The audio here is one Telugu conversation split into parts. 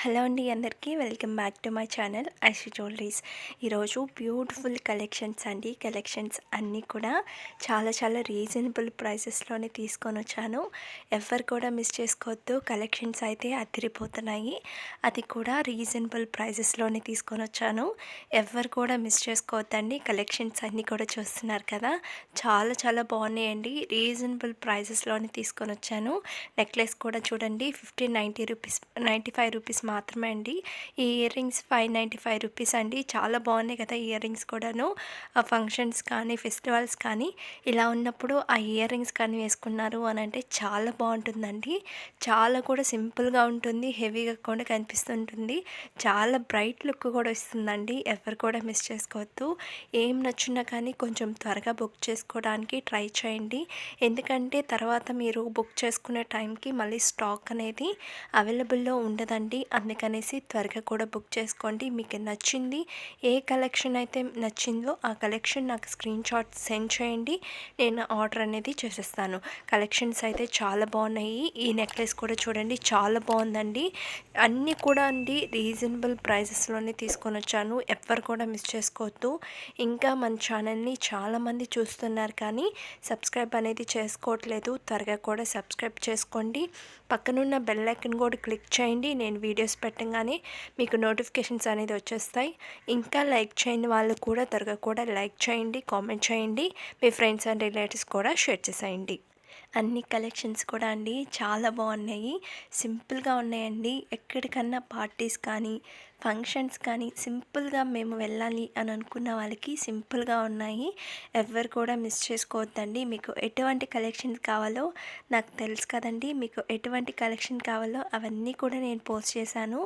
హలో అండి, అందరికీ welcome back to my channel Aishi jewelleries. ఈరోజు బ్యూటిఫుల్ కలెక్షన్స్ అన్నీ కూడా చాలా రీజనబుల్ ప్రైసెస్లోనే తీసుకొని వచ్చాను. ఎవరు కూడా మిస్ చేసుకోవద్దు. కలెక్షన్స్ అయితే అదిరిపోతున్నాయి. అది కూడా రీజనబుల్ ప్రైసెస్లోనే తీసుకొని వచ్చాను. ఎవరు కూడా మిస్ చేసుకోవద్దండి. కలెక్షన్స్ అన్నీ కూడా చూస్తున్నారు కదా, చాలా బాగున్నాయండి. రీజనబుల్ ప్రైసెస్లోనే తీసుకొని వచ్చాను. నెక్లెస్ కూడా చూడండి, 1590 రూపీస్, 95 రూపీస్ మాత్రమే అండి. ఈ ఇయర్ రింగ్స్ 595 రూపీస్ అండి. చాలా బాగున్నాయి కదా ఇయర్ రింగ్స్ కూడాను. ఆ ఫంక్షన్స్ కానీ ఫెస్టివల్స్ కానీ ఇలా ఉన్నప్పుడు ఆ ఇయర్ రింగ్స్ కానీ వేసుకున్నారు అని అంటే చాలా బాగుంటుందండి. చాలా కూడా సింపుల్గా ఉంటుంది, హెవీగా కూడా కనిపిస్తుంటుంది. చాలా బ్రైట్ లుక్ కూడా ఇస్తుందండి. ఎవరు కూడా మిస్ చేసుకోవద్దు. ఏం నచ్చినా కానీ కొంచెం త్వరగా బుక్ చేసుకోవడానికి ట్రై చేయండి. ఎందుకంటే తర్వాత మీరు బుక్ చేసుకునే టైంకి మళ్ళీ స్టాక్ అనేది అవైలబుల్లో ఉండదండి. అందుకనేసి త్వరగా కూడా బుక్ చేసుకోండి. మీకు నచ్చింది ఏ కలెక్షన్ అయితే నచ్చిందో ఆ కలెక్షన్ నాకు స్క్రీన్ షాట్ సెండ్ చేయండి. నేను ఆర్డర్ అనేది చేసేస్తాను. కలెక్షన్స్ అయితే చాలా బాగున్నాయి. ఈ నెక్లెస్ కూడా చూడండి, చాలా బాగుందండి. అన్నీ కూడా అండి రీజనబుల్ ప్రైసెస్లోనే తీసుకొని వచ్చాను. ఎవ్వరు కూడా మిస్ చేసుకోవద్దు. ఇంకా మన ఛానల్ని చాలామంది చూస్తున్నారు కానీ సబ్స్క్రైబ్ అనేది చేసుకోవట్లేదు. త్వరగా కూడా సబ్స్క్రైబ్ చేసుకోండి. పక్కనున్న బెల్ ఐకాన్ కూడా క్లిక్ చేయండి. నేను వీడియోస్ పెట్టగానే మీకు నోటిఫికేషన్స్ అనేది వచ్చేస్తాయి. ఇంకా లైక్ చేయని వాళ్ళు కూడా త్వరగా కూడా లైక్ చేయండి, కామెంట్ చేయండి. మీ ఫ్రెండ్స్ అండ్ రిలేటివ్స్ కూడా షేర్ చేసేయండి. అన్ని కలెక్షన్స్ కూడా అండి చాలా బాగున్నాయి. సింపుల్గా ఉన్నాయండి. ఎక్కడికన్నా పార్టీస్ కానీ ఫంక్షన్స్ కానీ సింపుల్గా మేము వెళ్ళాలి అని అనుకున్న వాళ్ళకి సింపుల్గా ఉన్నాయి. ఎవ్వరు కూడా మిస్ చేసుకోవద్దండి. మీకు ఎటువంటి కలెక్షన్స్ కావాలో నాకు తెలుసు కదండి. మీకు ఎటువంటి కలెక్షన్ కావాలో అవన్నీ కూడా నేను పోస్ట్ చేశాను.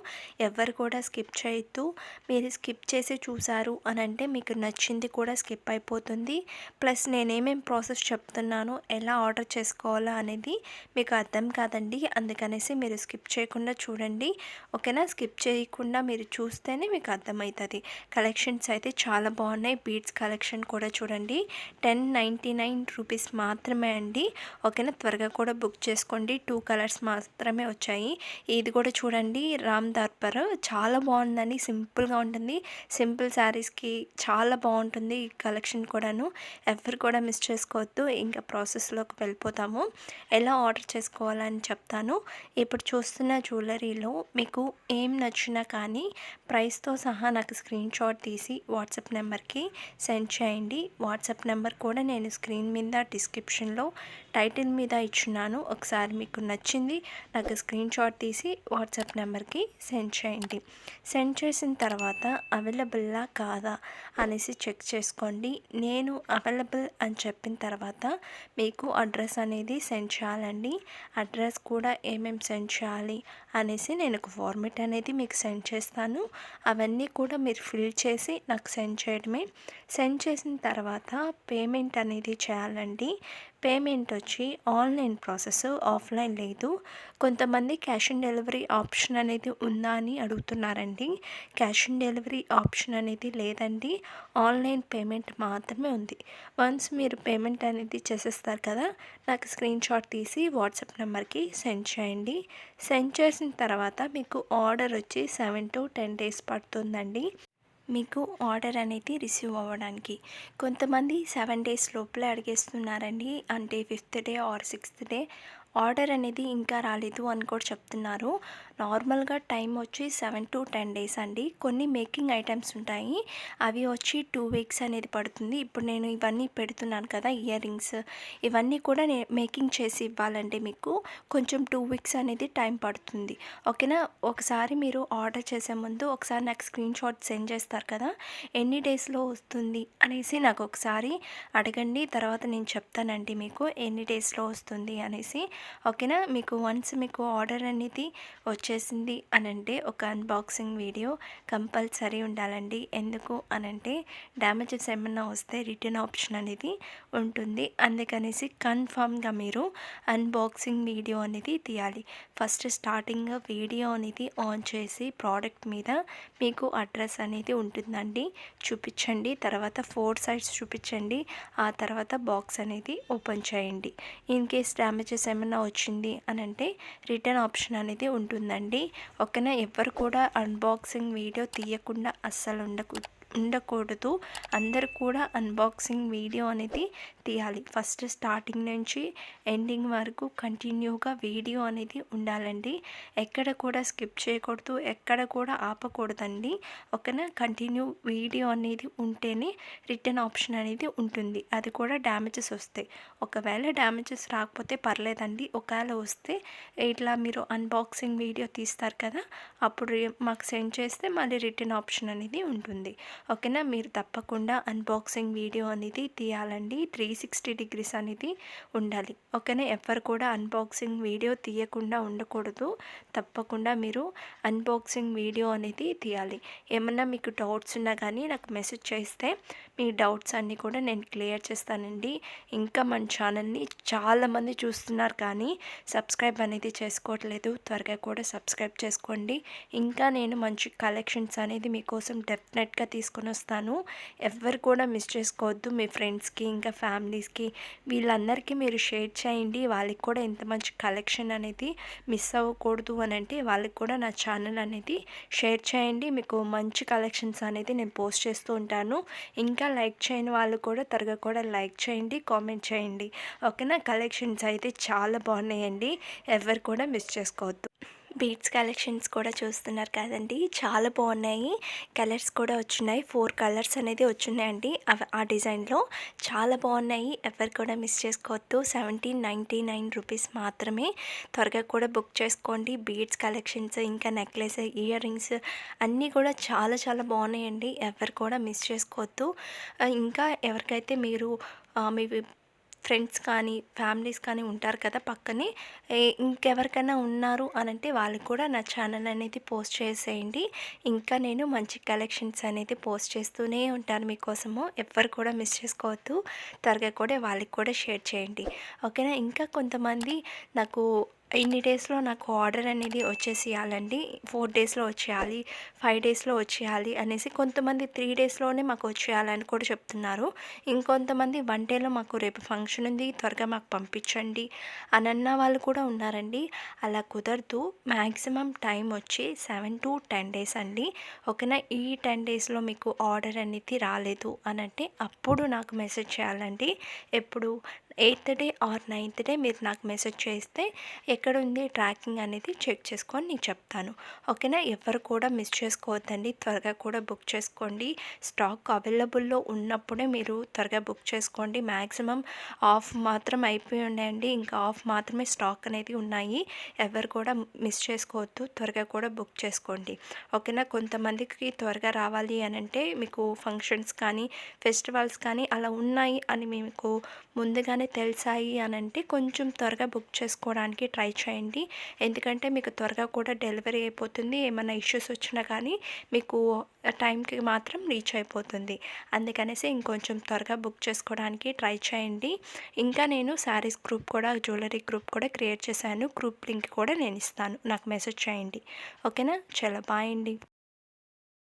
ఎవ్వరు కూడా స్కిప్ చేయొద్దు. మీరు స్కిప్ చేసి చూసారు అని అంటే మీకు నచ్చింది కూడా స్కిప్ అయిపోతుంది. ప్లస్ నేనేమేం ప్రాసెస్ చెప్తున్నానో, ఎలా ఆర్డర్ చేసుకోవాలో అనేది మీకు అర్థం కాదండి. అందుకనేసి మీరు స్కిప్ చేయకుండా చూడండి, ఓకేనా? స్కిప్ చేయకుండా మీరు చూస్తేనే మీకు అర్థమవుతుంది. కలెక్షన్స్ అయితే చాలా బాగున్నాయి. బీడ్స్ కలెక్షన్ కూడా చూడండి, 1099 రూపీస్ మాత్రమే అండి, ఓకేనా? త్వరగా కూడా బుక్ చేసుకోండి. 2 కలర్స్ మాత్రమే వచ్చాయి. ఇది కూడా చూడండి, రామ్ దర్బార్ చాలా బాగుందండి. సింపుల్గా ఉంటుంది. సింపుల్ శారీస్కి చాలా బాగుంటుంది ఈ కలెక్షన్ కూడాను. ఎవరు కూడా మిస్ చేసుకోవద్దు. ఇంకా ప్రాసెస్లోకి వెళ్ళిపోతాము. ఎలా ఆర్డర్ చేసుకోవాలని చెప్తాను. ఇప్పుడు చూస్తున్న జ్యువెలరీలో మీకు ఏం నచ్చినా కానీ ప్రైస్తో సహా నాకు స్క్రీన్ షాట్ తీసి వాట్సాప్ నెంబర్కి సెండ్ చేయండి. వాట్సాప్ నెంబర్ కూడా నేను స్క్రీన్ మీద డిస్క్రిప్షన్లో టైటిల్ మీద ఇచ్చున్నాను. ఒకసారి మీకు నచ్చింది నాకు స్క్రీన్ షాట్ తీసి వాట్సాప్ నెంబర్కి సెండ్ చేయండి. సెండ్ చేసిన తర్వాత అవైలబుల్లా కాదా అనేసి చెక్ చేసుకోండి. నేను అవైలబుల్ అని చెప్పిన తర్వాత మీకు అడ్రస్ అనేది సెండ్ చేయాలండి. అడ్రస్ కూడా ఏమేమి సెండ్ చేయాలి అనేసి నేను ఒక ఫార్మేట్ అనేది మీకు సెండ్ చేస్తాను. అవన్నీ కూడా మీరు ఫిల్ చేసి నాకు సెండ్ చేయడమే. సెండ్ చేసిన తర్వాత పేమెంట్ అనేది చేయాలండి. పేమెంట్ వచ్చి ఆన్లైన్ ప్రాసెస్, ఆఫ్లైన్ లేదు. కొంతమంది క్యాష్ ఆన్ డెలివరీ ఆప్షన్ అనేది ఉందా అని అడుగుతున్నారండి. క్యాష్ ఆన్ డెలివరీ ఆప్షన్ అనేది లేదండి. ఆన్లైన్ పేమెంట్ మాత్రమే ఉంది. వన్స్ మీరు పేమెంట్ అనేది చేసేస్తారు కదా, నాకు స్క్రీన్ షాట్ తీసి వాట్సాప్ నెంబర్కి సెండ్ చేయండి. సెండ్ చేసిన తర్వాత మీకు ఆర్డర్ వచ్చి 7 to 10 డేస్ పడుతుందండి మీకు ఆర్డర్ అనేది రిసీవ్ అవ్వడానికి. కొంతమంది 7 డేస్ లోపలే అడిగేస్తున్నారండి. అంటే 5th day or 6th day order అనేది ఇంకా రాలేదు అని కూడా చెప్తున్నారు. నార్మల్గా టైం వచ్చి 7 to 10 డేస్ అండి. కొన్ని మేకింగ్ ఐటమ్స్ ఉంటాయి, అవి వచ్చి 2 వీక్స్ అనేది పడుతుంది. ఇప్పుడు నేను ఇవన్నీ పెడుతున్నాను కదా, ఇయర్ రింగ్స్, ఇవన్నీ కూడా మేకింగ్ చేసి ఇవ్వాలంటే మీకు కొంచెం 2 వీక్స్ అనేది టైం పడుతుంది, ఓకేనా? ఒకసారి మీరు ఆర్డర్ చేసే ముందు ఒకసారి నాకు స్క్రీన్ షాట్ సెండ్ చేస్తారు కదా, ఎన్ని డేస్లో వస్తుంది అనేసి నాకు ఒకసారి అడగండి. తర్వాత నేను చెప్తానండి మీకు ఎన్ని డేస్లో వస్తుంది అనేసి, ఓకేనా? మీకు వన్స్ మీకు ఆర్డర్ అనేది వచ్చేసింది అనంటే ఒక అన్బాక్సింగ్ వీడియో కంపల్సరీ ఉండాలండి. ఎందుకు అనంటే డ్యామేజెస్ ఏమన్నా వస్తే రిటర్న్ ఆప్షన్ అనేది ఉంటుంది. అందుకనేసి కన్ఫామ్గా మీరు అన్బాక్సింగ్ వీడియో అనేది తీయాలి. ఫస్ట్ స్టార్టింగ్ వీడియో అనేది ఆన్ చేసి ప్రోడక్ట్ మీద మీకు అడ్రస్ అనేది ఉంటుందండి, చూపించండి. తర్వాత 4 సైడ్స్ చూపించండి. ఆ తర్వాత బాక్స్ అనేది ఓపెన్ చేయండి. ఇన్ కేస్ డ్యామేజెస్ ఏమైనా వచ్చింది అని అంటే రిటర్న్ ఆప్షన్ అనేది ఉంటుందండి. ఉండాలండి. ఓకేనా. ఎవ్వరు కూడా అన్బాక్సింగ్ వీడియో తీయకుండా అస్సలు ఉండకూడదు. అందరూ కూడా అన్బాక్సింగ్ వీడియో అనేది తీయాలి. ఫస్ట్ స్టార్టింగ్ నుంచి ఎండింగ్ వరకు కంటిన్యూగా వీడియో అనేది ఉండాలండి. ఎక్కడ కూడా స్కిప్ చేయకూడదు, ఎక్కడ కూడా ఆపకూడదండి. ఓకేనా. కంటిన్యూ వీడియో అనేది ఉంటేనే రిటర్న్ ఆప్షన్ అనేది ఉంటుంది. అది కూడా డ్యామేజెస్ వస్తాయి. ఒకవేళ డ్యామేజెస్ రాకపోతే పర్లేదండి. ఒకవేళ వస్తే ఇట్లా మీరు అన్బాక్సింగ్ వీడియో తీస్తారు కదా, అప్పుడు మాకు సెండ్ చేస్తే మళ్ళీ రిటర్న్ ఆప్షన్ అనేది ఉంటుంది. ఓకేనా. మీరు తప్పకుండా అన్బాక్సింగ్ వీడియో అనేది తీయాలండి. 360 డిగ్రీస్ అనేది ఉండాలి. ఓకేనా. ఎవరు కూడా అన్బాక్సింగ్ వీడియో తీయకుండా ఉండకూడదు. తప్పకుండా మీరు అన్బాక్సింగ్ వీడియో అనేది తీయాలి. ఏమన్నా మీకు డౌట్స్ ఉన్నా కానీ నాకు మెసేజ్ చేస్తే మీ డౌట్స్ అన్నీ కూడా నేను క్లియర్ చేస్తానండి. ఇంకా మన ఛానల్ని చాలామంది చూస్తున్నారు కానీ సబ్స్క్రైబ్ అనేది చేసుకోవట్లేదు. త్వరగా కూడా సబ్స్క్రైబ్ చేసుకోండి. ఇంకా నేను మంచి కలెక్షన్స్ అనేది మీకోసం డెఫినెట్గా తీసుకొని వస్తాను. ఎవ్వరు కూడా మిస్ చేసుకోవద్దు. మీ ఫ్రెండ్స్కి ఇంకా ఫ్యామిలీస్కి వీళ్ళందరికీ మీరు షేర్ చేయండి. వాళ్ళకి కూడా ఇంత మంచి కలెక్షన్ అనేది మిస్ అవ్వకూడదు అని అంటే వాళ్ళకి కూడా నా ఛానల్ అనేది షేర్ చేయండి. మీకు మంచి కలెక్షన్స్ అనేది నేను పోస్ట్ చేస్తూ ఉంటాను. ఇంకా లైక్ చేయని వాళ్ళు కూడా త్వరగా కూడా లైక్ చేయండి, కామెంట్ చేయండి. ఓకేనా. కలెక్షన్స్ అయితే చాలా బాగున్నాయండి. ఎవరు కూడా మిస్ చేసుకోవద్దు. బీడ్స్ కలెక్షన్స్ కూడా చూస్తున్నారు కదండి, చాలా బాగున్నాయి. కలర్స్ కూడా వచ్చున్నాయి. 4 కలర్స్ అనేది వచ్చున్నాయండి. అవి ఆ డిజైన్లో చాలా బాగున్నాయి. ఎవరు కూడా మిస్ చేసుకోవద్దు. 1799 రూపీస్ మాత్రమే. త్వరగా కూడా బుక్ చేసుకోండి. బీడ్స్ కలెక్షన్స్ ఇంకా నెక్లెస్, ఇయర్ రింగ్స్ అన్నీ కూడా చాలా చాలా బాగున్నాయండి. ఎవరు కూడా మిస్ చేసుకోవద్దు. ఇంకా ఎవరికైతే మీరు మీ ఫ్రెండ్స్ కానీ ఫ్యామిలీస్ కానీ ఉంటారు కదా పక్కనే, ఇంకెవరికైనా ఉన్నారు అనంటే వాళ్ళకి కూడా నా ఛానల్ అనేది పోస్ట్ చేసేయండి. ఇంకా నేను మంచి కలెక్షన్స్ అనేది పోస్ట్ చేస్తూనే ఉంటాను మీకోసము. ఎవ్వరు కూడా మిస్ చేసుకోవద్దు. త్వరగా కూడా వాళ్ళకి కూడా షేర్ చేయండి. ఓకేనా. ఇంకా కొంతమంది నాకు ఇన్ని డేస్లో నాకు ఆర్డర్ అనేది వచ్చేసేయాలండి, 4 డేస్లో వచ్చేయాలి, 5 డేస్లో వచ్చేయాలి అనేసి కొంతమంది 3 డేస్లోనే మాకు వచ్చేయాలని కూడా చెప్తున్నారు. ఇంకొంతమంది 1 డేలో మాకు రేపు ఫంక్షన్ ఉంది, త్వరగా మాకు పంపించండి అని అన్న వాళ్ళు కూడా ఉన్నారండి. అలా కుదరదు. మ్యాక్సిమం టైం వచ్చి 7 to 10 డేస్ అండి. ఓకేనా. ఈ 10 డేస్లో మీకు ఆర్డర్ అనేది రాలేదు అనంటే అప్పుడు నాకు మెసేజ్ చేయాలండి. ఎప్పుడు 8th day or 9th day మీరు నాకు మెసేజ్ చేస్తే ఎక్కడ ఉంది ట్రాకింగ్ అనేది చెక్ చేసుకొని నేను చెప్తాను. ఓకేనా. ఎవరు కూడా మిస్ చేసుకోవద్దండి. త్వరగా కూడా బుక్ చేసుకోండి. స్టాక్ అవైలబుల్లో ఉన్నప్పుడే మీరు త్వరగా బుక్ చేసుకోండి. మ్యాక్సిమం ఆఫ్ మాత్రం అయిపోయి ఉన్నాయండి. ఇంకా ఆఫ్ మాత్రమే స్టాక్ అనేది ఉన్నాయి. ఎవరు కూడా మిస్ చేసుకోవద్దు. త్వరగా కూడా బుక్ చేసుకోండి. ఓకేనా. కొంతమందికి త్వరగా రావాలి అని అంటే మీకు ఫంక్షన్స్ కానీ ఫెస్టివల్స్ కానీ అలా ఉన్నాయి అని మీకు ముందుగానే తెలిసాయి అని అంటే కొంచెం త్వరగా బుక్ చేసుకోవడానికి ట్రై చేయండి. ఎందుకంటే మీకు త్వరగా కూడా డెలివరీ అయిపోతుంది. ఏమైనా ఇష్యూస్ వచ్చినా కానీ మీకు టైంకి మాత్రం రీచ్ అయిపోతుంది. అందుకనేసి ఇంకొంచెం త్వరగా బుక్ చేసుకోవడానికి ట్రై చేయండి. ఇంకా నేను శారీస్ గ్రూప్ కూడా, జ్యువెలరీ గ్రూప్ కూడా క్రియేట్ చేశాను. గ్రూప్ లింక్ కూడా నేను ఇస్తాను. నాకు మెసేజ్ చేయండి. ఓకేనా. చాలా బాయ్ అండి.